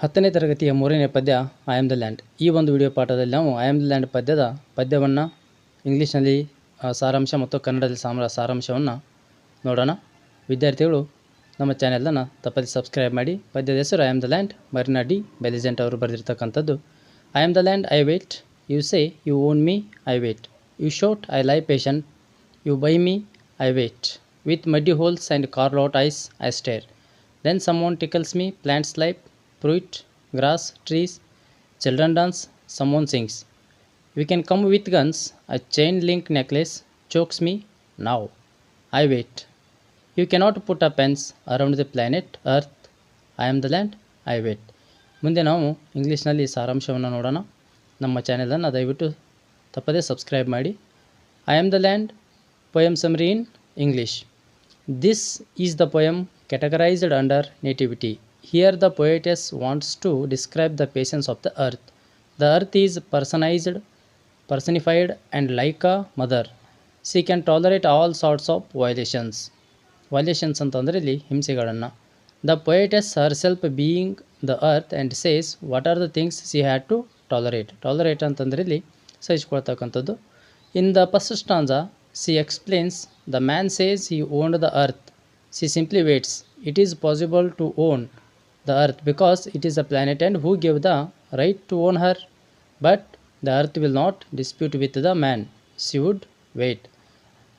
10ನೇ ತರಗತಿಯ 3ನೇ ಪದ್ಯ ಐ ಆಮ್ ದ ಲ್ಯಾಂಡ್. ಈ ಒಂದು ವಿಡಿಯೋ ಪಾಠದಲ್ಲಿ ನಾವು ಐ ಆಮ್ ದ ಲ್ಯಾಂಡ್ ಪದ್ಯವನ್ನು ಇಂಗ್ಲೀಷ್ನಲ್ಲಿ ಸಾರಾಂಶ ಮತ್ತು ಕನ್ನಡದಲ್ಲಿ ಸಾರಾಂಶವನ್ನು ನೋಡೋಣ. ವಿದ್ಯಾರ್ಥಿಗಳು ನಮ್ಮ ಚಾನೆಲನ್ನು ತಪ್ಪದೆ ಸಬ್ಸ್ಕ್ರೈಬ್ ಮಾಡಿ. ಪದ್ಯದ ಹೆಸರು I am the land, Marina de Bellagente ಅವರು ಬರೆದಿರ್ತಕ್ಕಂಥದ್ದು. I am the land, I wait, you say you own me, I wait, you shoot, I lie patient, you buy me, I wait, with muddy holes and carved out eyes I stare. Then someone tickles me, plants life, fruit, grass, trees, children dance, someone sings. We can come with guns, a chain link necklace chokes me now. I wait. You cannot put a fence around the planet Earth. I am the land, I wait. ಮುಂದೆ ನಾವು ಇಂಗ್ಲೀಷ್ನಲ್ಲಿ ಸಾರಾಂಶವನ್ನು ನೋಡೋಣ. ನಮ್ಮ ಚಾನೆಲನ್ನು ದಯವಿಟ್ಟು ತಪ್ಪದೇ subscribe ಮಾಡಿ. I am the land, poem summary in English. This is the poem categorized under nativity. Here the poetess wants to describe the patience of the earth. The earth is personified and like a mother. She can tolerate all sorts of violations. Violations ಅಂತಂದರೆ ಇಲ್ಲಿ ಹಿಂಸೆಗಳನ್ನು. The poetess herself being the earth and says what are the things she had to tolerate. Tolerate ಅಂತಂದರೆ ಇಲ್ಲಿ ಸಹಿಸಿಕೊಳ್ತಕ್ಕಂಥದ್ದು. In the first stanza, she explains the man says he owned the earth. She simply waits. It is possible to own the earth because it is a planet, and who gave the right to own her? But the earth will not dispute with the man. She would wait.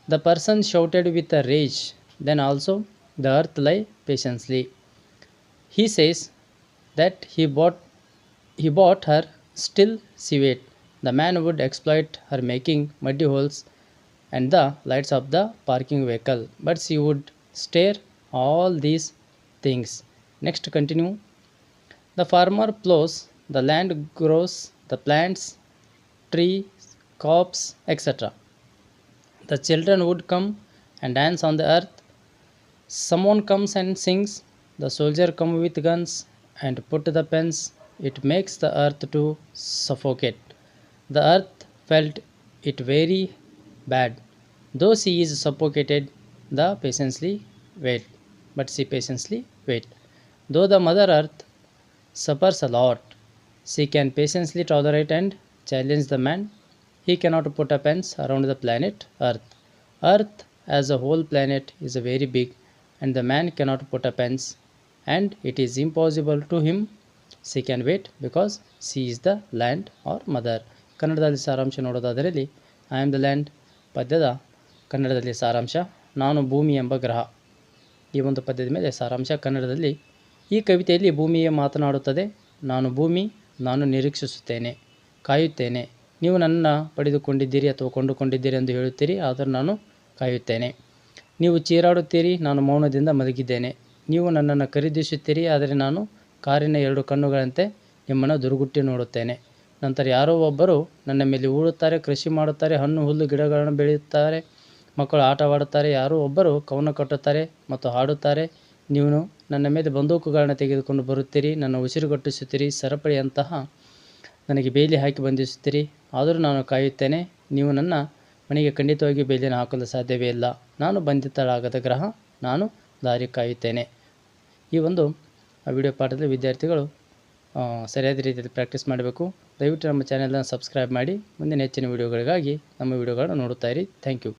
The person shouted with a rage. Then also the earth lay patiently. He says that he bought her. Still she wait. The man would exploit her, making muddy holes and the lights of the parking vehicle, but she would stare all these things. Next, continue. The farmer plows, the land grows, the plants, trees, crops, etc. The children would come and dance on the earth. Someone comes and sings. The soldier come with guns and put the pens. It makes the earth to suffocate. The earth felt it very bad. Though she is suffocated, the patiently wait. But she patiently wait. Though the mother earth suffers a lot, she can patiently tolerate and challenge the man. He cannot put a fence around the planet earth. Earth as a whole planet is very big, and the man cannot put a fence, and it is impossible to him. She can wait because she is the land or mother. ಕನ್ನಡದಲ್ಲಿ ಸಾರಾಂಶ ನೋಡೋದಾದರಲ್ಲಿ I am the land ಪದ್ಯದ ಕನ್ನಡದಲ್ಲಿ ಸಾರಾಂಶ. ನಾನು ಭೂಮಿ ಎಂಬ ಗ್ರಹ. ಈ ಒಂದು ಪದ್ಯದ ಮೇಲೆ ಸಾರಾಂಶ ಕನ್ನಡದಲ್ಲಿ. ಈ ಕವಿತೆಯಲ್ಲಿ ಭೂಮಿಯೇ ಮಾತನಾಡುತ್ತದೆ. ನಾನು ಭೂಮಿ, ನಾನು ನಿರೀಕ್ಷಿಸುತ್ತೇನೆ, ಕಾಯುತ್ತೇನೆ. ನೀವು ನನ್ನನ್ನು ಪಡೆದುಕೊಂಡಿದ್ದೀರಿ ಅಥವಾ ಕೊಂಡುಕೊಂಡಿದ್ದೀರಿ ಎಂದು ಹೇಳುತ್ತೀರಿ, ಆದರೆ ನಾನು ಕಾಯುತ್ತೇನೆ. ನೀವು ಚೀರಾಡುತ್ತೀರಿ, ನಾನು ಮೌನದಿಂದ ಮಲಗಿದ್ದೇನೆ. ನೀವು ನನ್ನನ್ನು ಖರೀದಿಸುತ್ತೀರಿ, ಆದರೆ ನಾನು ಕಾರಿನ 2 ಕಣ್ಣುಗಳಂತೆ ನಿಮ್ಮನ್ನು ದುರುಗುಟ್ಟಿ ನೋಡುತ್ತೇನೆ. ನಂತರ ಯಾರೋ ಒಬ್ಬರು ನನ್ನ ಮೇಲೆ ಉಳುತ್ತಾರೆ, ಕೃಷಿ ಮಾಡುತ್ತಾರೆ, ಹಣ್ಣು ಹುಲ್ಲು ಗಿಡಗಳನ್ನು ಬೆಳೆಯುತ್ತಾರೆ, ಮಕ್ಕಳು ಆಟವಾಡುತ್ತಾರೆ. ಯಾರೋ ಒಬ್ಬರು ಕವನ ಕಟ್ಟುತ್ತಾರೆ ಮತ್ತು ಹಾಡುತ್ತಾರೆ. ನೀವು ನನ್ನ ಮೇಲೆ ಬಂದೂಕುಗಳನ್ನು ತೆಗೆದುಕೊಂಡು ಬರುತ್ತೀರಿ, ನನ್ನ ಉಸಿರುಗಟ್ಟಿಸುತ್ತೀರಿ, ಸರಪಳಿಯಂತಹ ನನಗೆ ಬೇಲಿ ಹಾಕಿ ಬಂಧಿಸುತ್ತೀರಿ. ಆದರೂ ನಾನು ಕಾಯುತ್ತೇನೆ. ನೀವು ನನ್ನ ಮನೆಗೆ ಖಂಡಿತವಾಗಿ ಬೇಲಿಯನ್ನು ಹಾಕಲು ಸಾಧ್ಯವೇ ಇಲ್ಲ. ನಾನು ಬಂಧಿತಳಾಗದ ಗ್ರಹ, ನಾನು ದಾರಿ ಕಾಯುತ್ತೇನೆ. ಈ ಒಂದು ವಿಡಿಯೋ ಪಾಠದಲ್ಲಿ ವಿದ್ಯಾರ್ಥಿಗಳು ಸರಿಯಾದ ರೀತಿಯಲ್ಲಿ ಪ್ರಾಕ್ಟೀಸ್ ಮಾಡಬೇಕು. ದಯವಿಟ್ಟು ನಮ್ಮ ಚಾನೆಲನ್ನು ಸಬ್ಸ್ಕ್ರೈಬ್ ಮಾಡಿ. ಮುಂದಿನ ಹೆಚ್ಚಿನ ವಿಡಿಯೋಗಳಿಗಾಗಿ ನಮ್ಮ ವಿಡಿಯೋಗಳನ್ನು ನೋಡುತ್ತಾ ಇರಿ. Thank you.